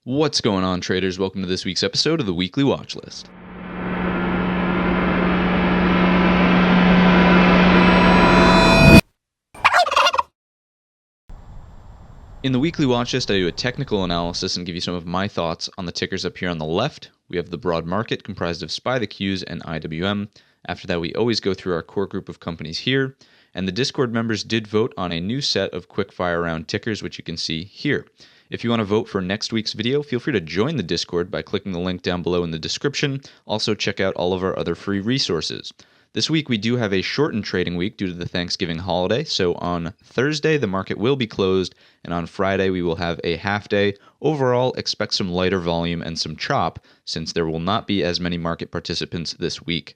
What's going on, traders? Welcome to this week's episode of the Weekly Watchlist. In the Weekly Watchlist, I do a technical analysis and give you some of my thoughts on the tickers up here on the left. We have the broad market comprised of SPY, the Qs, and IWM. After that, we always go through our core group of companies here. And the Discord members did vote on a new set of quickfire round tickers, which you can see here. If you want to vote for next week's video, feel free to join the Discord by clicking the link down below in the description. Also, check out all of our other free resources. This week, we do have a shortened trading week due to the Thanksgiving holiday. So on Thursday, the market will be closed, and on Friday, we will have a half day. Overall, expect some lighter volume and some chop, since there will not be as many market participants this week.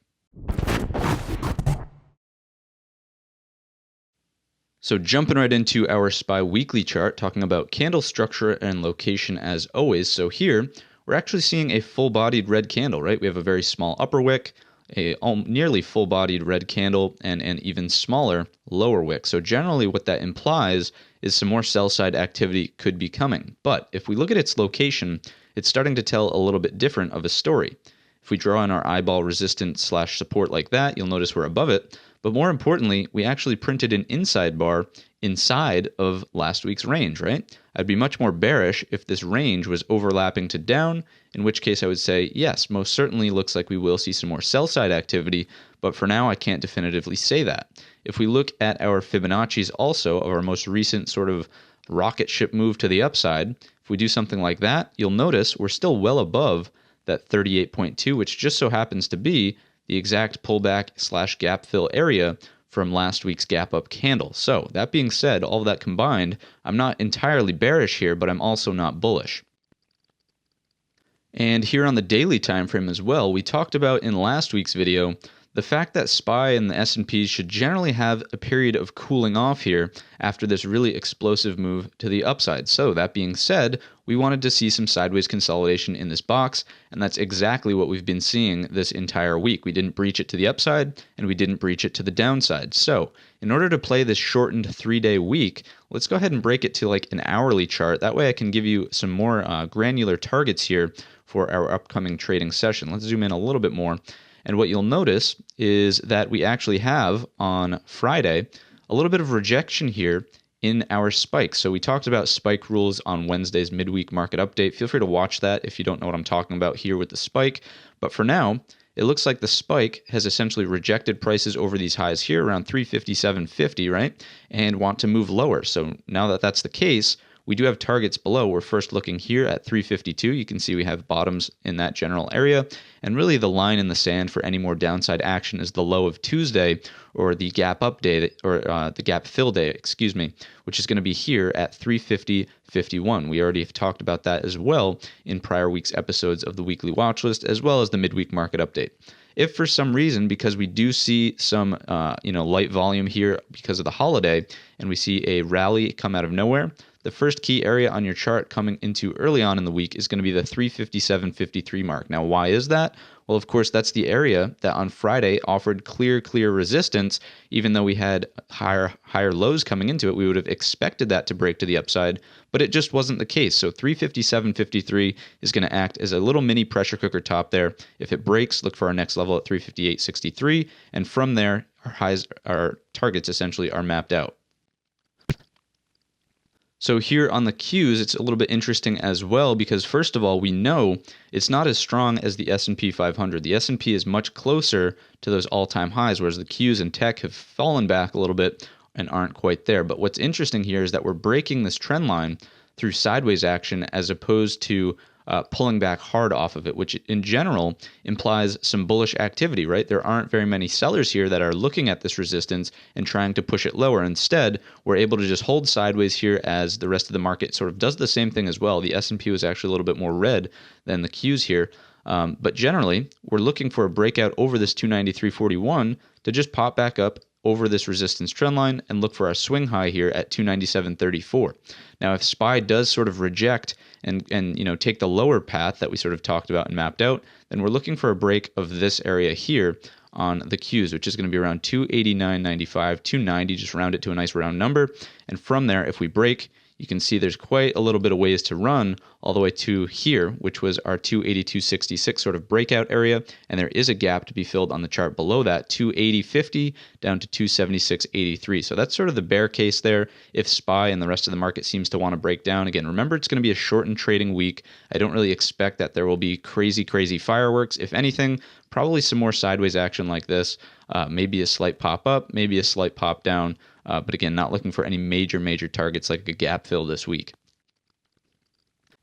So jumping right into our SPY weekly chart, talking about candle structure and location as always. So here, we're actually seeing a full-bodied red candle, right? We have a very small upper wick, a nearly full-bodied red candle, and an even smaller lower wick. So generally what that implies is some more sell-side activity could be coming. But if we look at its location, it's starting to tell a little bit different of a story. If we draw in our eyeball resistance / support like that, you'll notice we're above it. But more importantly, we actually printed an inside bar inside of last week's range, right? I'd be much more bearish if this range was overlapping to down, in which case I would say, yes, most certainly looks like we will see some more sell-side activity, but for now I can't definitively say that. If we look at our Fibonacci's also of our most recent sort of rocket ship move to the upside, if we do something like that, you'll notice we're still well above that 38.2, which just so happens to be the exact pullback / gap fill area from last week's gap up candle. So that being said, all of that combined, I'm not entirely bearish here, but I'm also not bullish. And here on the daily time frame as well, we talked about in last week's video the fact that SPY and the S&Ps should generally have a period of cooling off here after this really explosive move to the upside. So that being said, we wanted to see some sideways consolidation in this box, and that's exactly what we've been seeing this entire week. We didn't breach it to the upside, and we didn't breach it to the downside. So in order to play this shortened 3-day week, let's go ahead and break it to like an hourly chart. That way I can give you some more granular targets here for our upcoming trading session. Let's zoom in a little bit more. And what you'll notice is that we actually have on Friday a little bit of rejection here in our spike. So we talked about spike rules on Wednesday's midweek market update. Feel free to watch that if you don't know what I'm talking about here with the spike. But for now, it looks like the spike has essentially rejected prices over these highs here around 357.50, right? And want to move lower. So now that that's the case, we do have targets below. We're first looking here at 352. You can see we have bottoms in that general area. And really the line in the sand for any more downside action is the low of Tuesday, or the gap up day, or the gap fill day, excuse me, which is going to be here at 350.51. We already have talked about that as well in prior week's episodes of the Weekly Watchlist, as well as the midweek market update. If for some reason, because we do see some light volume here because of the holiday, and we see a rally come out of nowhere, the first key area on your chart coming into early on in the week is going to be the 357.53 mark. Now, why is that? Well, of course, that's the area that on Friday offered clear resistance. Even though we had higher lows coming into it, we would have expected that to break to the upside, but it just wasn't the case. So 357.53 is going to act as a little mini pressure cooker top there. If it breaks, look for our next level at 358.63, and from there, our targets essentially are mapped out. So here on the Qs, it's a little bit interesting as well because first of all, we know it's not as strong as the S&P 500. The S&P is much closer to those all-time highs, whereas the Qs and tech have fallen back a little bit and aren't quite there. But what's interesting here is that we're breaking this trend line through sideways action as opposed to pulling back hard off of it, which in general implies some bullish activity, right? There aren't very many sellers here that are looking at this resistance and trying to push it lower. Instead, we're able to just hold sideways here as the rest of the market sort of does the same thing as well. The S&P was actually a little bit more red than the Qs here. But generally, we're looking for a breakout over this 293.41 to just pop back up over this resistance trend line and look for our swing high here at 297.34. Now, if SPY does sort of reject and take the lower path that we sort of talked about and mapped out, then we're looking for a break of this area here on the Qs, which is going to be around 289.95, 290, just round it to a nice round number. And from there, if we break, you can see there's quite a little bit of ways to run all the way to here, which was our 282.66 sort of breakout area, and there is a gap to be filled on the chart below that, 280.50 down to 276.83. So that's sort of the bear case there if SPY and the rest of the market seems to want to break down. Again, remember, it's going to be a shortened trading week. I don't really expect that there will be crazy fireworks. If anything, probably some more sideways action like this, maybe a slight pop up, maybe a slight pop down, but again, not looking for any major targets like a gap fill this week.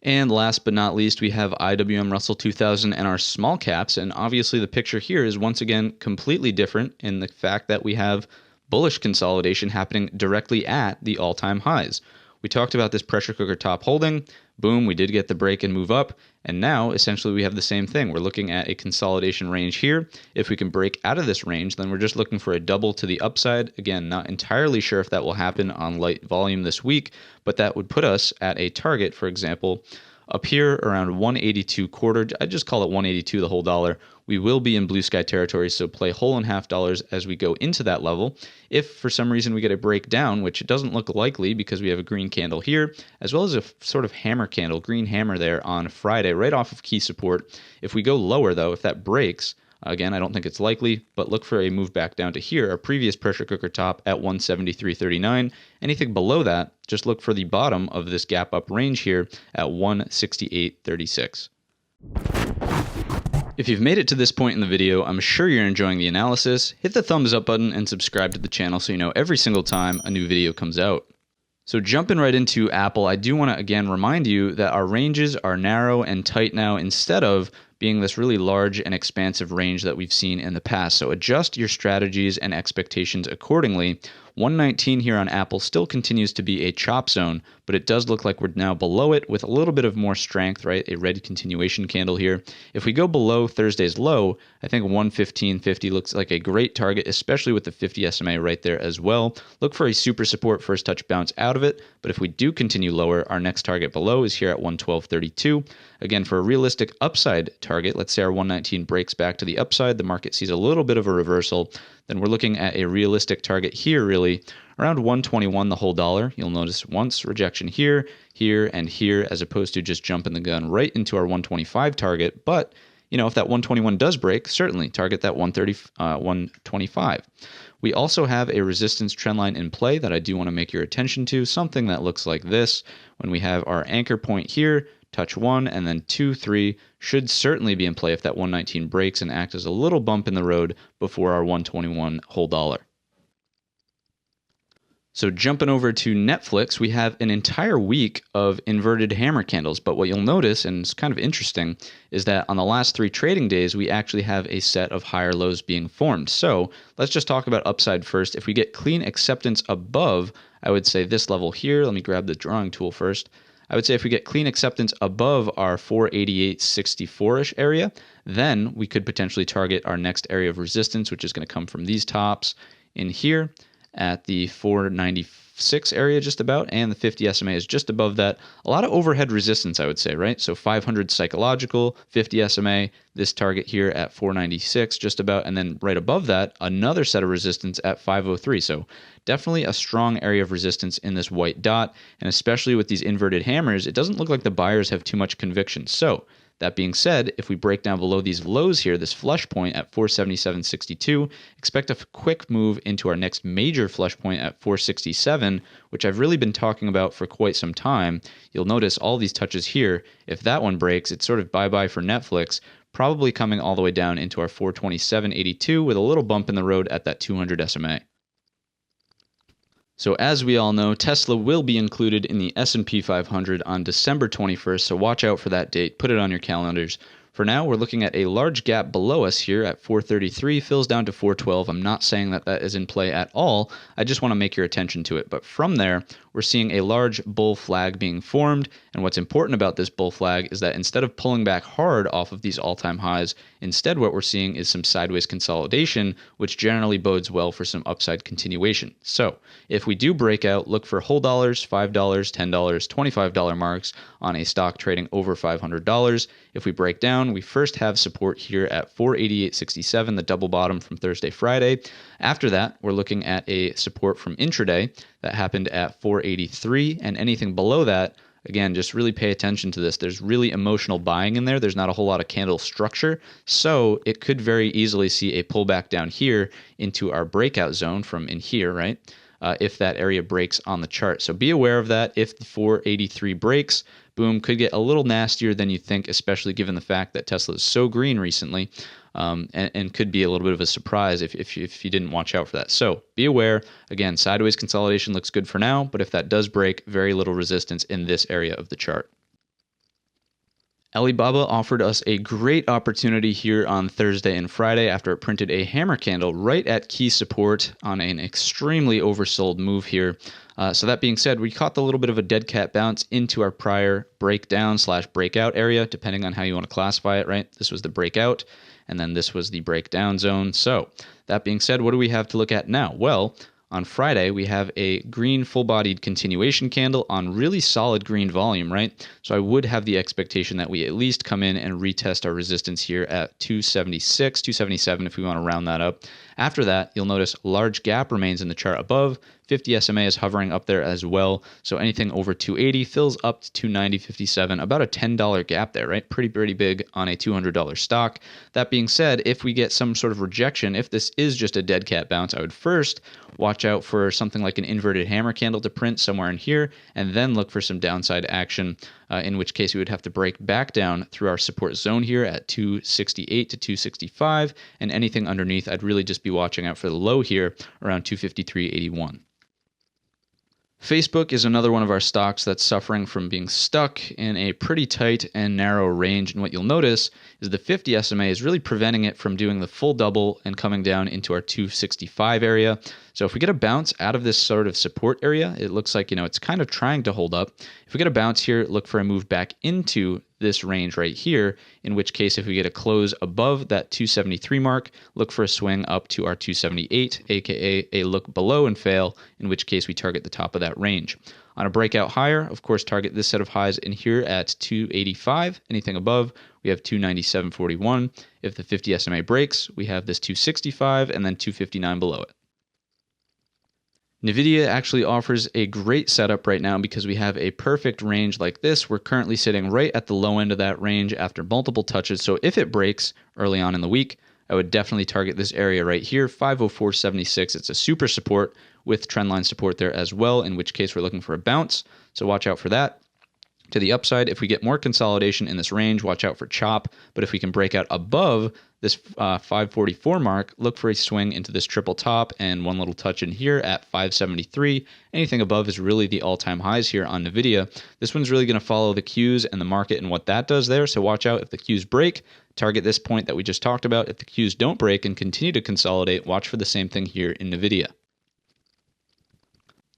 And last but not least, we have IWM Russell 2000 and our small caps, and obviously the picture here is once again completely different in the fact that we have bullish consolidation happening directly at the all-time highs. We talked about this pressure cooker top holding. Boom, we did get the break and move up. And now, essentially, we have the same thing. We're looking at a consolidation range here. If we can break out of this range, then we're just looking for a double to the upside. Again, not entirely sure if that will happen on light volume this week, but that would put us at a target, for example, up here around 182 quarter. I just call it 182 the whole dollar. We will be in blue sky territory, so play whole and half dollars as we go into that level. If for some reason we get a breakdown, which it doesn't look likely because we have a green candle here, as well as a sort of hammer candle, green hammer there on Friday, right off of key support. If we go lower though, if that breaks, again, I don't think it's likely, but look for a move back down to here, our previous pressure cooker top at 173.39. Anything below that, just look for the bottom of this gap up range here at 168.36. If you've made it to this point in the video, I'm sure you're enjoying the analysis. Hit the thumbs up button and subscribe to the channel so you know every single time a new video comes out. So jumping right into Apple, I do want to again remind you that our ranges are narrow and tight now instead of being this really large and expansive range that we've seen in the past. So adjust your strategies and expectations accordingly. 119 here on Apple still continues to be a chop zone, but it does look like we're now below it with a little bit of more strength, right? A red continuation candle here. If we go below Thursday's low, I think 115.50 looks like a great target, especially with the 50 SMA right there as well. Look for a super support first touch bounce out of it, but if we do continue lower, our next target below is here at 112.32. Again, for a realistic upside target, let's say our 119 breaks back to the upside, the market sees a little bit of a reversal, then we're looking at a realistic target here really around 121 the whole dollar. You'll notice once rejection here, here, and here, as opposed to just jumping the gun right into our 125 target. But, you know, if that 121 does break, certainly target that 125. We also have a resistance trend line in play that I do want to make your attention to, something that looks like this. When we have our anchor point here, touch 1, and then 2, 3 should certainly be in play if that 119 breaks and act as a little bump in the road before our 121 whole dollar. So jumping over to Netflix, we have an entire week of inverted hammer candles. But what you'll notice, and it's kind of interesting, is that on the last 3 trading days, we actually have a set of higher lows being formed. So let's just talk about upside first. If we get clean acceptance above, I would say this level here, let me grab the drawing tool first. I would say if we get clean acceptance above our 488.64-ish area, then we could potentially target our next area of resistance, which is going to come from these tops in here at the 496 area just about, and the 50 SMA is just above that. A lot of overhead resistance, I would say, right? So 500 psychological, 50 SMA, this target here at 496 just about, and then right above that, another set of resistance at 503. So definitely a strong area of resistance in this white dot, and especially with these inverted hammers, it doesn't look like the buyers have too much conviction. So that being said, if we break down below these lows here, this flush point at 477.62, expect a quick move into our next major flush point at 467, which I've really been talking about for quite some time. You'll notice all these touches here. If that one breaks, it's sort of bye-bye for Netflix, probably coming all the way down into our 427.82 with a little bump in the road at that 200 SMA. So as we all know, Tesla will be included in the S&P 500 on December 21st, so watch out for that date. Put it on your calendars. For now, we're looking at a large gap below us here at 433, fills down to 412. I'm not saying that that is in play at all. I just want to make your attention to it. But from there, we're seeing a large bull flag being formed. And what's important about this bull flag is that instead of pulling back hard off of these all-time highs, instead what we're seeing is some sideways consolidation, which generally bodes well for some upside continuation. So if we do break out, look for whole dollars, $5, $10, $25 marks on a stock trading over $500. If we break down, down, we first have support here at 488.67, the double bottom from Thursday, Friday. After that, we're looking at a support from intraday that happened at 483, and anything below that, again, just really pay attention to this. There's really emotional buying in there. There's not a whole lot of candle structure. So it could very easily see a pullback down here into our breakout zone from in here, right? If that area breaks on the chart. So be aware of that. If the 483 breaks, boom, could get a little nastier than you think, especially given the fact that Tesla is so green recently, and could be a little bit of a surprise if you didn't watch out for that. So be aware. Again, sideways consolidation looks good for now, but if that does break, very little resistance in this area of the chart. Alibaba offered us a great opportunity here on Thursday and Friday after it printed a hammer candle right at key support on an extremely oversold move here. So that being said, we caught the little bit of a dead cat bounce into our prior breakdown/breakout area, depending on how you want to classify it, right? This was the breakout, and then this was the breakdown zone. So that being said, what do we have to look at now? Well, on Friday, we have a green full-bodied continuation candle on really solid green volume, right? So I would have the expectation that we at least come in and retest our resistance here at 276, 277 if we want to round that up. After that, you'll notice large gap remains in the chart above. 50 SMA is hovering up there as well. So anything over 280 fills up to 290.57, about a $10 gap there, right? Pretty big on a $200 stock. That being said, if we get some sort of rejection, if this is just a dead cat bounce, I would first watch out for something like an inverted hammer candle to print somewhere in here, and then look for some downside action, in which case we would have to break back down through our support zone here at 268 to 265, and anything underneath, I'd really just be watching out for the low here around 253.81. Facebook is another one of our stocks that's suffering from being stuck in a pretty tight and narrow range. And what you'll notice is the 50 SMA is really preventing it from doing the full double and coming down into our 265 area. So if we get a bounce out of this sort of support area, it looks like, it's kind of trying to hold up. If we get a bounce here, look for a move back into this range right here, in which case if we get a close above that 273 mark, look for a swing up to our 278, aka a look below and fail, in which case we target the top of that range. On a breakout higher, of course, target this set of highs in here at 285. Anything above, we have 297.41. If the 50 SMA breaks, we have this 265 and then 259 below it. NVDA actually offers a great setup right now because we have a perfect range like this. We're currently sitting right at the low end of that range after multiple touches. So if it breaks early on in the week, I would definitely target this area right here, 504.76. It's a super support with trendline support there as well, in which case we're looking for a bounce. So watch out for that. To the upside, if we get more consolidation in this range, watch out for chop. But if we can break out above this 544 mark, look for a swing into this triple top and one little touch in here at 573. Anything above is really the all-time highs here on NVIDIA. This one's really going to follow the cues and the market and what that does there. So watch out if the cues break, target this point that we just talked about. If the cues don't break and continue to consolidate, watch for the same thing here in NVIDIA.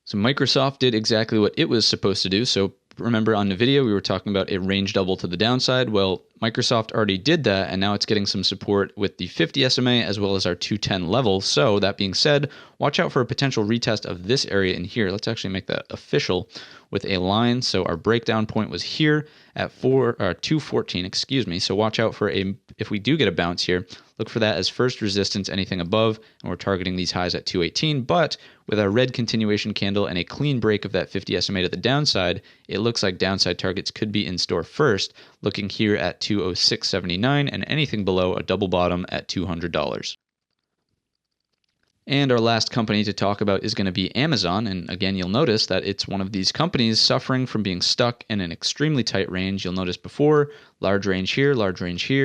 So Microsoft did exactly what it was supposed to do. So remember on NVIDIA, we were talking about a range double to the downside. Well, Microsoft already did that, and now it's getting some support with the 50 SMA as well as our 210 level. So that being said, watch out for a potential retest of this area in here. Let's actually make that official with a line. So our breakdown point was here at 214, excuse me. So watch out for if we do get a bounce here, look for that as first resistance, anything above, and we're targeting these highs at 218. But with our red continuation candle and a clean break of that 50 SMA to the downside, it looks like downside targets could be in store first, looking here at 206.79 and anything below a double bottom at $200. And our last company to talk about is going to be Amazon. And again, you'll notice that it's one of these companies suffering from being stuck in an extremely tight range. You'll notice before, large range here,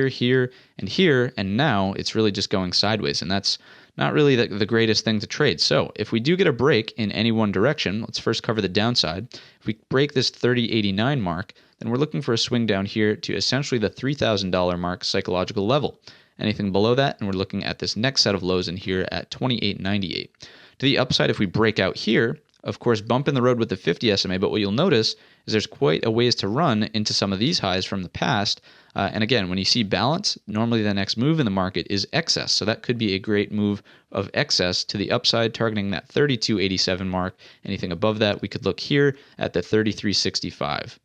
here, and now it's really just going sideways. And that's not really the greatest thing to trade. So if we do get a break in any one direction, let's first cover the downside. If we break this 30.89 mark, then we're looking for a swing down here to essentially the $3,000 mark psychological level. Anything below that, and we're looking at this next set of lows in here at 28.98. To the upside, if we break out here, of course, bump in the road with the 50 SMA, but what you'll notice is there's quite a ways to run into some of these highs from the past. And again, when you see balance, normally the next move in the market is excess. So that could be a great move of excess to the upside, targeting that 32.87 mark. Anything above that, we could look here at the 33.65.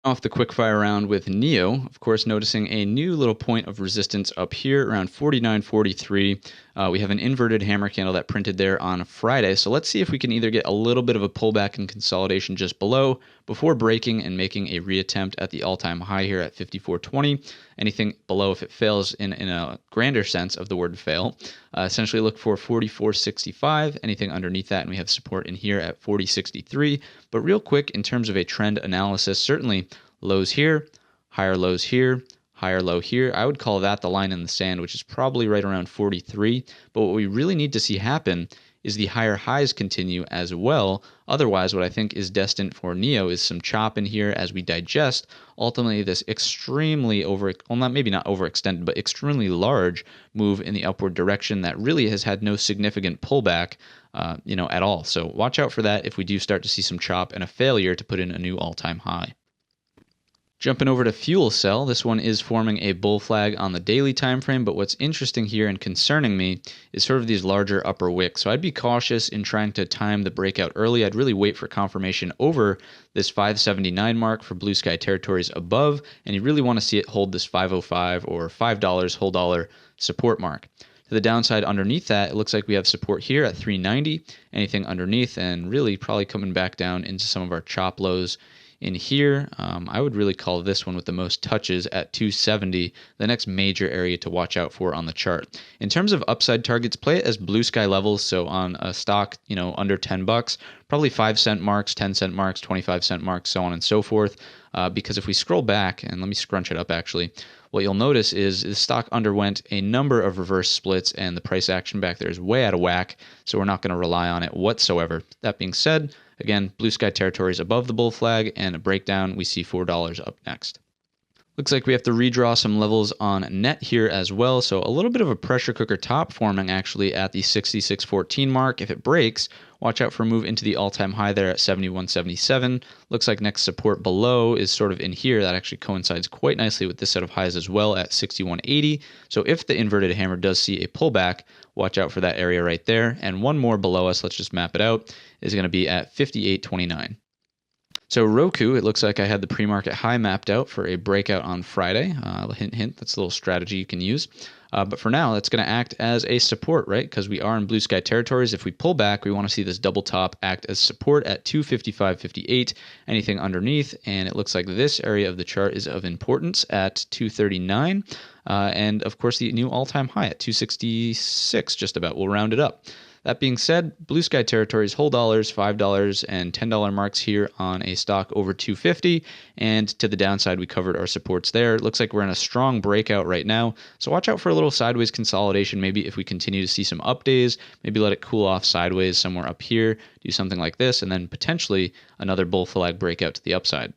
Off the quickfire round with Neo, of course, noticing a new little point of resistance up here around 49.43. We have an inverted hammer candle that printed there on Friday. So let's see if we can either get a little bit of a pullback and consolidation just below before breaking and making a reattempt at the all-time high here at 54.20. Anything below, if it fails in a grander sense of the word fail, essentially look for 44.65. Anything underneath that, and we have support in here at 40.63. But real quick, in terms of a trend analysis, certainly lows here, higher lows here, higher low here. I would call that the line in the sand, which is probably right around 43. But what we really need to see happen is the higher highs continue as well. Otherwise, what I think is destined for Neo is some chop in here as we digest ultimately this extremely maybe not overextended, but extremely large move in the upward direction that really has had no significant pullback at all. So watch out for that if we do start to see some chop and a failure to put in a new all-time high. Jumping over to fuel cell, this one is forming a bull flag on the daily time frame, but what's interesting here and concerning me is sort of these larger upper wicks. So I'd be cautious in trying to time the breakout early. I'd really wait for confirmation over this 579 mark for blue sky territories above, and you really want to see it hold this 505 or $5 whole dollar support mark. To the downside underneath that, it looks like we have support here at 390, anything underneath, and really probably coming back down into some of our chop lows in here. I would really call this one with the most touches at 270, the next major area to watch out for on the chart. In terms of upside targets, play it as blue sky levels. So on a stock, under $10, probably 5-cent marks, 10-cent marks, 25-cent marks, so on and so forth. Because if we scroll back, and let me scrunch it up actually, what you'll notice is the stock underwent a number of reverse splits and the price action back there is way out of whack, so we're not going to rely on it whatsoever. That being said, again, blue sky territories above the bull flag and a breakdown, we see $4 up next. Looks like we have to redraw some levels on net here as well, so a little bit of a pressure cooker top forming actually at the 66.14 mark. If it breaks, watch out for a move into the all-time high there at 71.77. Looks like next support below is sort of in here. That actually coincides quite nicely with this set of highs as well at 61.80. So if the inverted hammer does see a pullback, watch out for that area right there. And one more below us, let's just map it out, is going to be at 58.29. So Roku, it looks like I had the pre-market high mapped out for a breakout on Friday. Hint, hint, that's a little strategy you can use. But for now, that's going to act as a support, right? Because we are in blue sky territories. If we pull back, we want to see this double top act as support at 255.58, anything underneath. And it looks like this area of the chart is of importance at 239. And of course, the new all-time high at 266, just about. We'll round it up. That being said, blue sky territories, whole dollars, $5 and $10 marks here on a stock over 250. And to the downside, we covered our supports there. It looks like we're in a strong breakout right now. So watch out for a little sideways consolidation. Maybe if we continue to see some up days, maybe let it cool off sideways somewhere up here, do something like this, and then potentially another bull flag breakout to the upside.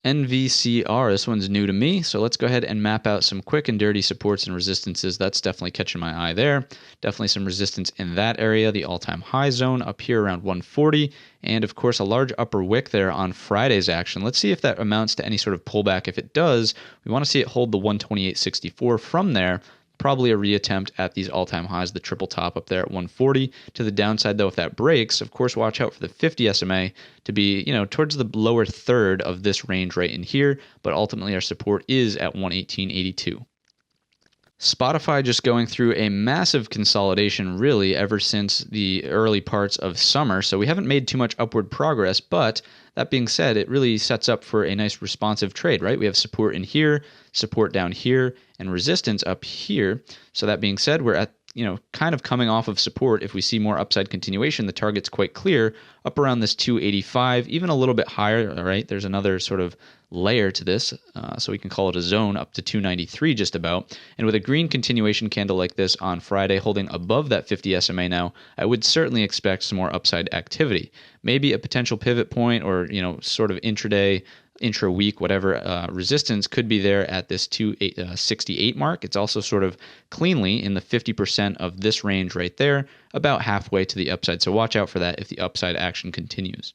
NVCR, this one's new to me, so let's go ahead and map out some quick and dirty supports and resistances. That's definitely catching my eye there. Definitely some resistance in that area, the all-time high zone up here around 140, and of course a large upper wick there on Friday's action. Let's see if that amounts to any sort of pullback. If it does, we want to see it hold the 128.64 from there. Probably a reattempt at these all-time highs, the triple top up there at 140. To the downside, though, if that breaks, of course, watch out for the 50 SMA to be, towards the lower third of this range right in here. But ultimately, our support is at 118.82. Spotify just going through a massive consolidation, really, ever since the early parts of summer. So we haven't made too much upward progress, but that being said, it really sets up for a nice responsive trade, right? We have support in here, support down here, and resistance up here. So that being said, we're at, kind of coming off of support. If we see more upside continuation, the target's quite clear, up around this 285, even a little bit higher, all right? There's another sort of layer to this, so we can call it a zone up to 293 just about. And with a green continuation candle like this on Friday holding above that 50 SMA now, I would certainly expect some more upside activity. Maybe a potential pivot point or, sort of intraday, intra-week, whatever, resistance could be there at this 268 mark. It's also sort of cleanly in the 50% of this range right there, about halfway to the upside. So watch out for that if the upside action continues.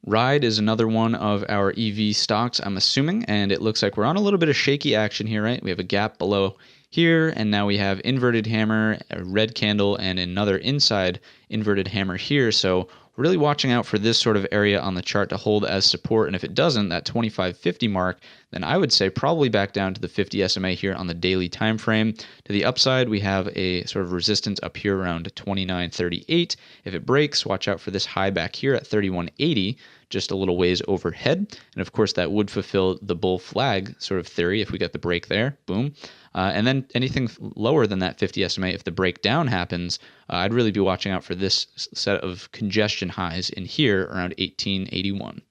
Ride is another one of our EV stocks, I'm assuming, and it looks like we're on a little bit of shaky action here, right? We have a gap below here, and now we have inverted hammer, a red candle, and another inside inverted hammer here. So really watching out for this sort of area on the chart to hold as support. And if it doesn't, that 25.50 mark, then I would say probably back down to the 50 SMA here on the daily time frame. To the upside, we have a sort of resistance up here around 29.38. If it breaks, watch out for this high back here at 31.80, just a little ways overhead. And of course, that would fulfill the bull flag sort of theory if we get the break there. Boom. And then anything lower than that 50 SMA, if the breakdown happens, I'd really be watching out for this set of congestion highs in here around 1881.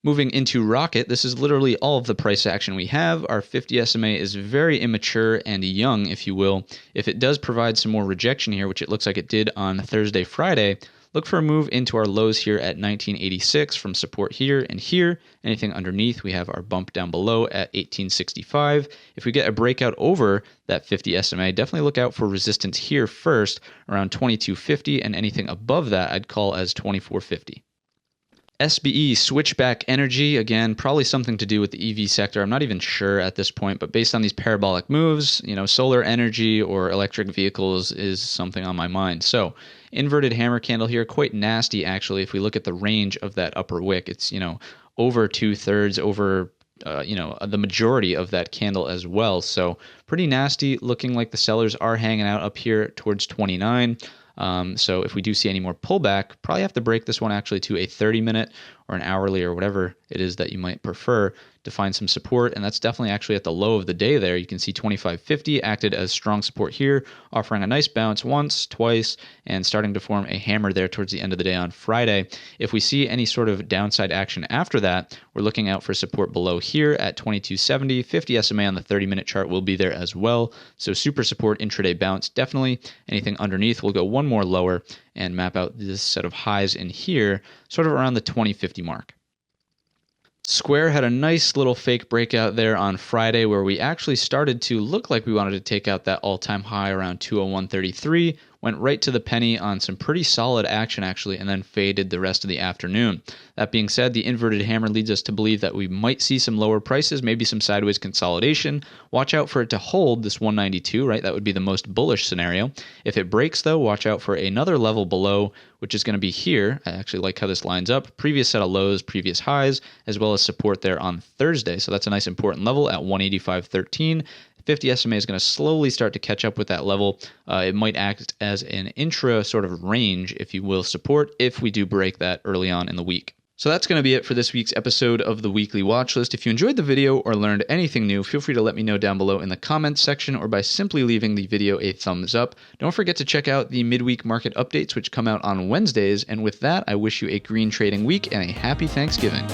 Moving into Rocket, this is literally all of the price action we have. Our 50 SMA is very immature and young, if you will. If it does provide some more rejection here, which it looks like it did on Thursday, Friday, look for a move into our lows here at 1986 from support here and here. Anything underneath, we have our bump down below at 1865. If we get a breakout over that 50 SMA, definitely look out for resistance here first around 2250, and anything above that I'd call as 2450. SBE, Switchback Energy, again, probably something to do with the EV sector. I'm not even sure at this point, but based on these parabolic moves, solar energy or electric vehicles is something on my mind. So, inverted hammer candle here, quite nasty actually. If we look at the range of that upper wick, it's, over 2/3, over the majority of that candle as well. So pretty nasty, looking like the sellers are hanging out up here towards 29. So if we do see any more pullback, probably have to break this one actually to a 30-minute or an hourly or whatever it is that you might prefer to find some support. And that's definitely actually at the low of the day there. You can see 25.50 acted as strong support here, offering a nice bounce once, twice, and starting to form a hammer there towards the end of the day on Friday. If we see any sort of downside action after that, we're looking out for support below here at 22.70. 50 SMA on the 30-minute chart will be there as well. So super support intraday bounce, definitely. Anything underneath will go one more lower and map out this set of highs in here, sort of around the 20.50 mark. Square had a nice little fake breakout there on Friday where we actually started to look like we wanted to take out that all-time high around 201.33, went right to the penny on some pretty solid action actually, and then faded the rest of the afternoon. That being said, the inverted hammer leads us to believe that we might see some lower prices, maybe some sideways consolidation. Watch out for it to hold this 192, right? That would be the most bullish scenario. If it breaks though, watch out for another level below, which is going to be here. I actually like how this lines up. Previous set of lows, previous highs, as well as support there on Thursday. So that's a nice important level at 185.13. 50 SMA is going to slowly start to catch up with that level. It might act as an intra sort of range, if you will, support if we do break that early on in the week. So that's going to be it for this week's episode of the Weekly Watchlist. If you enjoyed the video or learned anything new, feel free to let me know down below in the comments section or by simply leaving the video a thumbs up. Don't forget to check out the midweek market updates, which come out on Wednesdays. And with that, I wish you a green trading week and a happy Thanksgiving.